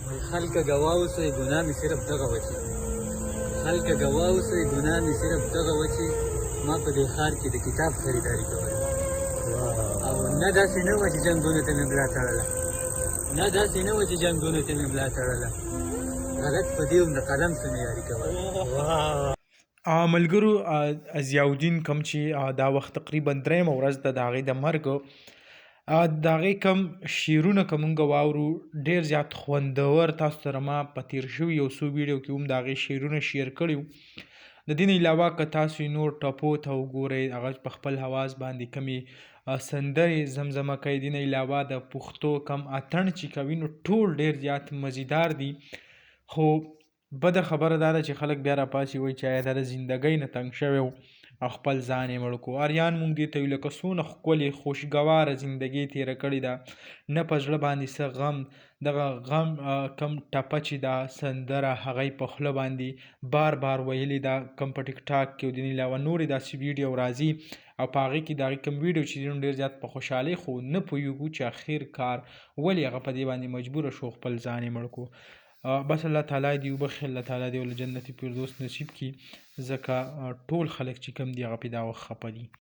خلق گواه اوسئ ګناه مې صرف دغه وه چې خلق گواه اوسئ ګناه مې صرف دغه وه چې ما په دې ښار کې د کتاب خریداري کوله او نه داسې نه وه چې جنګونو ته مې ملا تړله نه داسې نه وه چې جنګونو ته مې ملا تړله غلط په دې وم د قلم څه معیاري کوله ملګرو ضیاءالدین کوم چې دا وخت تقریبا درېیمه ورځ ده د هغې د مرګ د هغې کوم شعرونه که مونږ واورو ډېر زیات خوندور تاسو سره ما په تېر شوي یو څو ویډیو کې هم د هغې شعرونه شیر کړي وو د دې نه علاوه که تاسو نور ټپو ته وګورئ هغه په خپل حواس باندې کمې سندرې زمزمه کوي د دې نه علاوه د پښتو کم اتڼ چې کوي نو ټول ډېر زیات مزیدار دي خو بده خبره دا ده چې خلک بیا راپاسي وایي چې آیا دا د زندګۍ نه تنګ شوی و او خپل ځان یې مړ کړو اریان مونږ دې ته ویل لکه څونه ښکلې خوشګواره زندګي تېره کړې ده نه په زړه باندې څه غم دغه غم کم ټپه چې دا سندره هغه یې په خوله باندې بار بار ویلې ده کم په ټیک ټاک کې او د دې علاوه نورې داسې ویډیو راځي او په هغې کې د هغې کوم ویډیو چې ډېر زیات په خوشحالۍ خو نه پوهېږو چې اخر کار ولې هغه په دې باندې مجبوره شو خپل ځان یې مړ کړو بس الله تعالی دې وبخي الله تعالی دې ول جنت فردوس نصیب کړي ځکه ټول خلک چې کوم دي هغه په دا وخت خفه دي